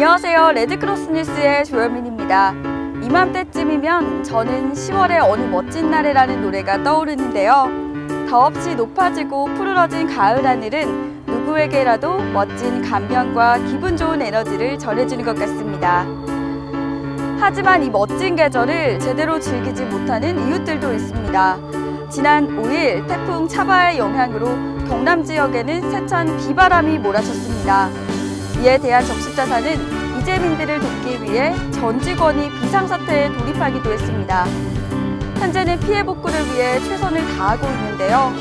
안녕하세요. 레드크로스 뉴스의 조현민입니다. 이맘때쯤이면 저는 10월의 어느 멋진 날에라는 노래가 떠오르는데요. 더없이 높아지고 푸르러진 가을 하늘은 누구에게라도 멋진 감명과 기분 좋은 에너지를 전해주는 것 같습니다. 하지만 이 멋진 계절을 제대로 즐기지 못하는 이웃들도 있습니다. 지난 5일 태풍 차바의 영향으로 경남 지역에는 세찬 비바람이 몰아쳤습니다. 이에 대한 적십자사는 이재민들을 돕기 위해 전 직원이 비상사태에 돌입하기도 했습니다. 현재는 피해 복구를 위해 최선을 다하고 있는데요.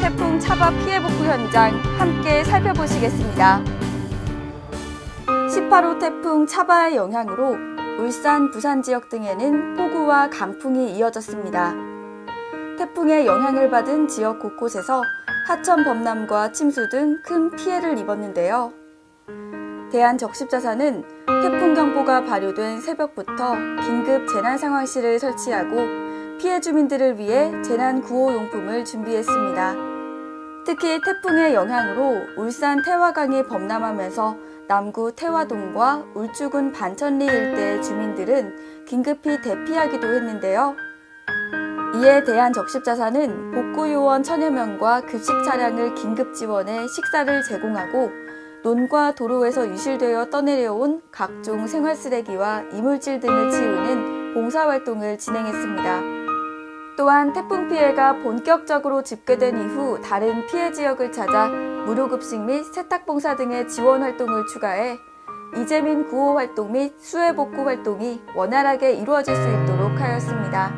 태풍 차바 피해 복구 현장 함께 살펴보시겠습니다. 18호 태풍 차바의 영향으로 울산, 부산 지역 등에는 폭우와 강풍이 이어졌습니다. 태풍의 영향을 받은 지역 곳곳에서 하천 범람과 침수 등 큰 피해를 입었는데요. 대한적십자사는 태풍경보가 발효된 새벽부터 긴급 재난상황실을 설치하고 피해 주민들을 위해 재난구호용품을 준비했습니다. 특히 태풍의 영향으로 울산 태화강이 범람하면서 남구 태화동과 울주군 반천리 일대의 주민들은 긴급히 대피하기도 했는데요. 이에 대한적십자사는 복구요원 1000여 명과 급식 차량을 긴급 지원해 식사를 제공하고 논과 도로에서 유실되어 떠내려온 각종 생활쓰레기와 이물질 등을 치우는 봉사활동을 진행했습니다. 또한 태풍 피해가 본격적으로 집계된 이후 다른 피해 지역을 찾아 무료급식 및 세탁봉사 등의 지원활동을 추가해 이재민 구호활동 및 수해복구 활동이 원활하게 이루어질 수 있도록 하였습니다.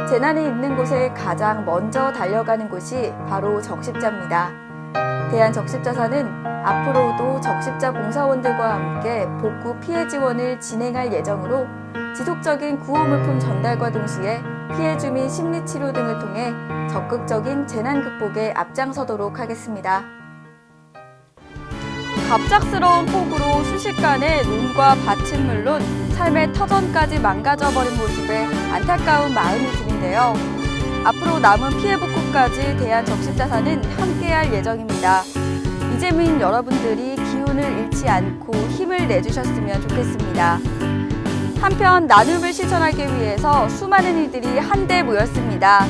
재난이 있는 곳에 가장 먼저 달려가는 곳이 바로 적십자입니다. 대한적십자사는 앞으로도 적십자 봉사원들과 함께 복구 피해 지원을 진행할 예정으로 지속적인 구호물품 전달과 동시에 피해 주민 심리치료 등을 통해 적극적인 재난 극복에 앞장서도록 하겠습니다. 갑작스러운 폭우로 순식간에 논과 밭은 물론 삶의 터전까지 망가져버린 모습에 안타까운 마음이 드는데요. 앞으로 남은 피해 복구까지 대한적십자사는 함께할 예정입니다. 이재민 여러분들이 기운을 잃지 않고 힘을 내주셨으면 좋겠습니다. 한편 나눔을 실천하기 위해서 수많은 이들이 한데 모였습니다.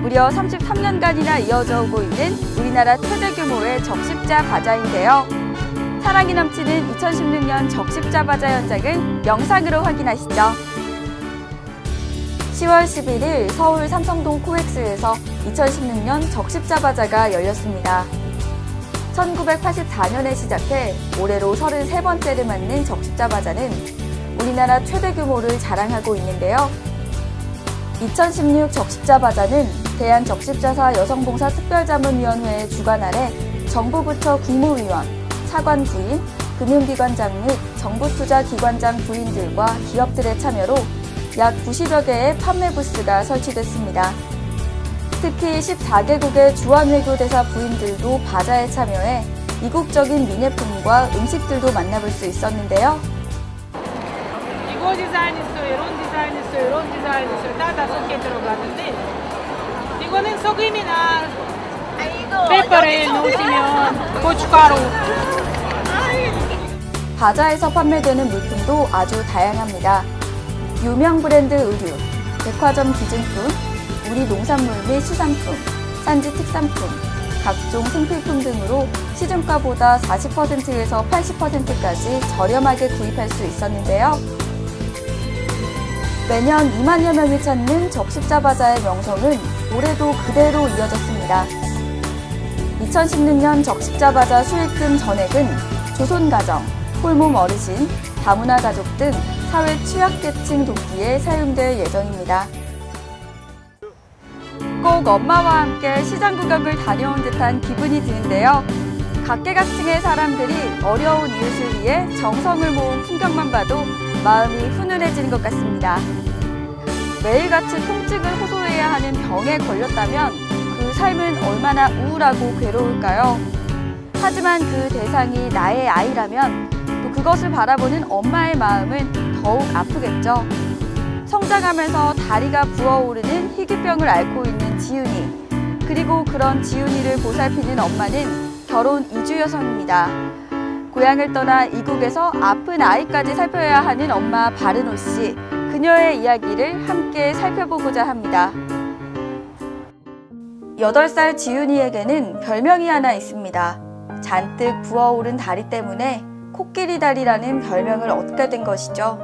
무려 33년간이나 이어져 오고 있는 우리나라 최대 규모의 적십자 바자인데요. 사랑이 넘치는 2016년 적십자 바자 현장을 영상으로 확인하시죠. 10월 11일 서울 삼성동 코엑스에서 2016년 적십자 바자가 열렸습니다. 1984년에 시작해 올해로 33번째를 맞는 적십자 바자는 우리나라 최대 규모를 자랑하고 있는데요. 2016 적십자 바자는 대한적십자사 여성봉사 특별자문위원회의 주관 아래 정부 부처 국무위원, 차관 부인, 금융기관장 및 정부투자기관장 부인들과 기업들의 참여로 약 90여 개의 판매 부스가 설치됐습니다. 특히 14개국의 주한외교대사 부인들도 바자에 참여해 이국적인 미네품과 음식들도 만나볼 수 있었는데요. 이거 디자인 있어요, 이런 디자인 있어요, 이런 디자인 있어요. 다 5개 들어가는데 이거는 소금이나 페퍼를 넣으시면 고춧가루. 바자에서 판매되는 물품도 아주 다양합니다. 유명 브랜드 의류, 백화점 기증품, 우리 농산물 및 수산품, 산지 특산품, 각종 생필품 등으로 시중가보다 40%에서 80%까지 저렴하게 구입할 수 있었는데요. 매년 2만여 명이 찾는 적십자 바자의 명성은 올해도 그대로 이어졌습니다. 2016년 적십자 바자 수익금 전액은 조선가정, 홀몸 어르신, 다문화 가족 등 사회 취약계층 돕기에 사용될 예정입니다. 꼭 엄마와 함께 시장 구경을 다녀온 듯한 기분이 드는데요. 각계각층의 사람들이 어려운 이웃을 위해 정성을 모은 풍경만 봐도 마음이 훈훈해지는 것 같습니다. 매일같이 통증을 호소해야 하는 병에 걸렸다면 그 삶은 얼마나 우울하고 괴로울까요? 하지만 그 대상이 나의 아이라면 또 그것을 바라보는 엄마의 마음은 더욱 아프겠죠. 성장하면서 다리가 부어오르는 희귀병을 앓고 있는 지훈이, 그리고 그런 지훈이를 보살피는 엄마는 결혼 이주 여성입니다. 고향을 떠나 이국에서 아픈 아이까지 살펴야 하는 엄마 바르노 씨, 그녀의 이야기를 함께 살펴보고자 합니다. 8살 지윤이에게는 별명이 하나 있습니다. 잔뜩 부어오른 다리 때문에 코끼리 다리라는 별명을 얻게 된 것이죠.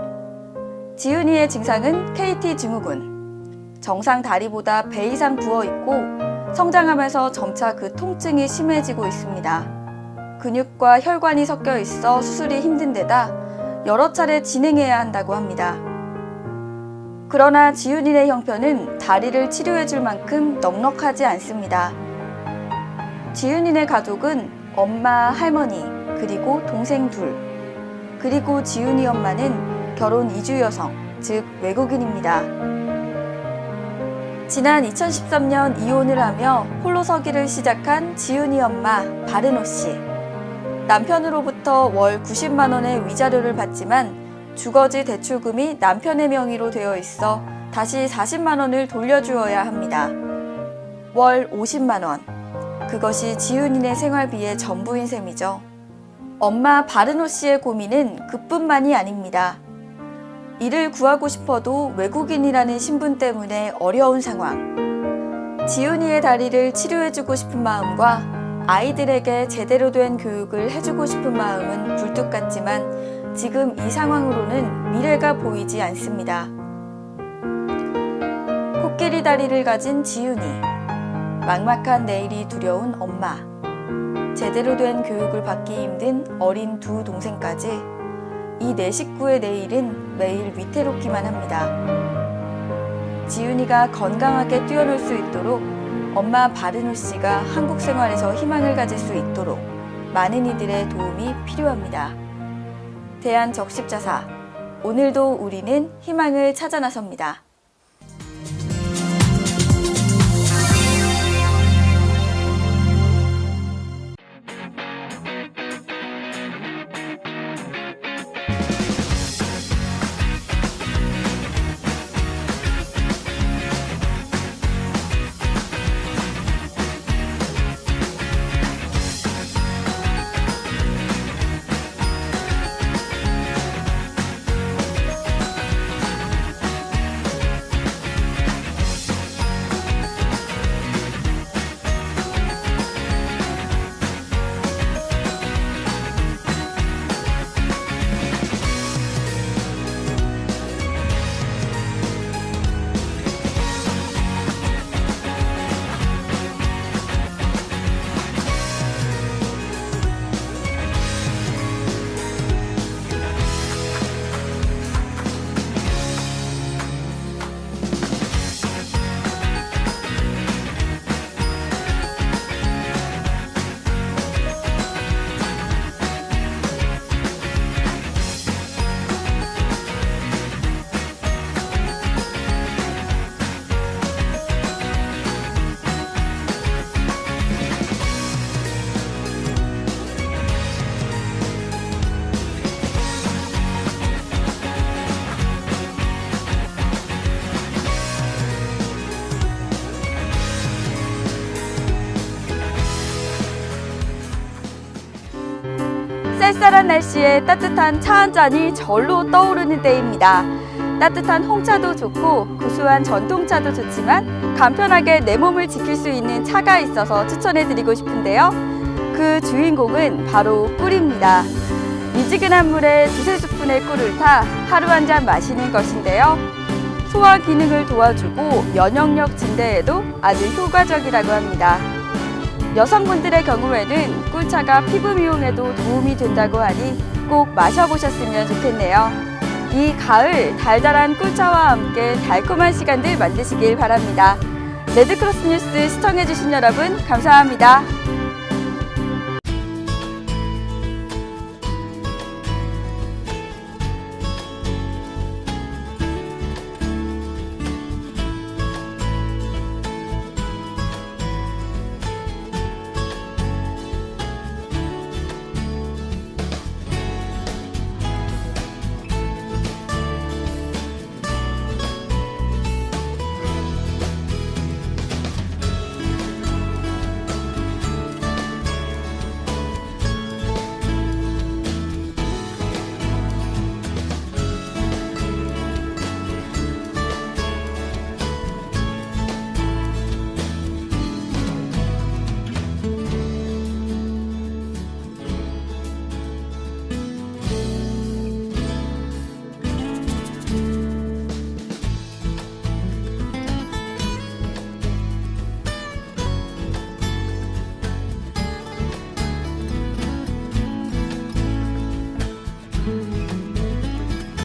지윤이의 증상은 KT 증후군. 정상 다리보다 배 이상 부어있고 성장하면서 점차 그 통증이 심해지고 있습니다. 근육과 혈관이 섞여 있어 수술이 힘든 데다 여러 차례 진행해야 한다고 합니다. 그러나 지윤이의 형편은 다리를 치료해줄 만큼 넉넉하지 않습니다. 지윤이네 가족은 엄마, 할머니, 그리고 동생 둘, 그리고 지윤이 엄마는 결혼 이주 여성, 즉 외국인입니다. 지난 2013년 이혼을 하며 홀로 서기를 시작한 지윤이 엄마 바르노 씨. 남편으로부터 월 90만 원의 위자료를 받지만 주거지 대출금이 남편의 명의로 되어 있어 다시 40만 원을 돌려주어야 합니다. 월 50만 원. 그것이 지윤이네 생활비의 전부인 셈이죠. 엄마 바르노 씨의 고민은 그뿐만이 아닙니다. 일을 구하고 싶어도 외국인이라는 신분 때문에 어려운 상황. 지윤이의 다리를 치료해주고 싶은 마음과 아이들에게 제대로 된 교육을 해주고 싶은 마음은 굴뚝 같지만 지금 이 상황으로는 미래가 보이지 않습니다. 코끼리 다리를 가진 지윤이, 막막한 내일이 두려운 엄마, 제대로 된 교육을 받기 힘든 어린 두 동생까지 이 네 식구의 내일은 매일 위태롭기만 합니다. 지윤이가 건강하게 뛰어놀 수 있도록 엄마 바르노 씨가 한국 생활에서 희망을 가질 수 있도록 많은 이들의 도움이 필요합니다. 대한적십자사, 오늘도 우리는 희망을 찾아 나섭니다. 쌀쌀한 날씨에 따뜻한 차 한 잔이 절로 떠오르는 때입니다. 따뜻한 홍차도 좋고 구수한 전통차도 좋지만 간편하게 내 몸을 지킬 수 있는 차가 있어서 추천해드리고 싶은데요. 그 주인공은 바로 꿀입니다. 미지근한 물에 2~3스푼의 꿀을 타 하루 한 잔 마시는 것인데요. 소화 기능을 도와주고 면역력 증대에도 아주 효과적이라고 합니다. 여성분들의 경우에는 꿀차가 피부 미용에도 도움이 된다고 하니 꼭 마셔보셨으면 좋겠네요. 이 가을 달달한 꿀차와 함께 달콤한 시간들 만드시길 바랍니다. 레드크로스 뉴스 시청해주신 여러분 감사합니다.